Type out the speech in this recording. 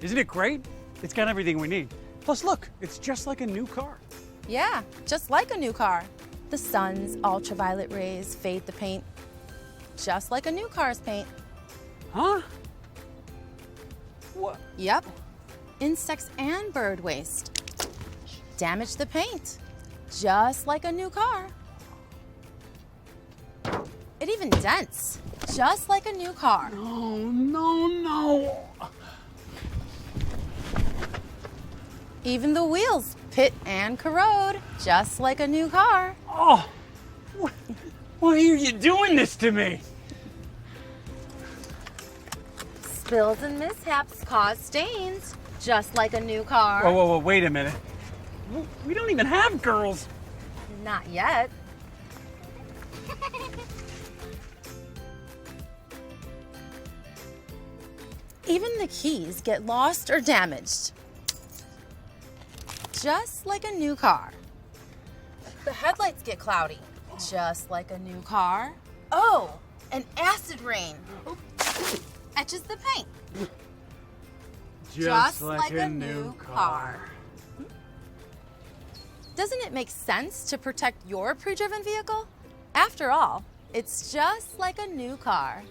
Isn't it great? It's got everything we need. Plus, look, it's just like a new car. Yeah, just like a new car. The sun's ultraviolet rays fade the paint, just like a new car's paint. Huh? What? Yep. Insects and bird waste damage the paint, just like a new car. It even dents, just like a new car. Oh, no. Even the wheels pit and corrode, just like a new car. Oh, why are you doing this to me? Spills and mishaps cause stains, just like a new car. Whoa, wait a minute. We don't even have girls. Not yet. Even the keys get lost or damaged, just like a new car. The headlights get cloudy, just like a new car. Oh, and acid rain etches the paint, just like a new car. Doesn't it make sense to protect your pre-driven vehicle? After all, it's just like a new car.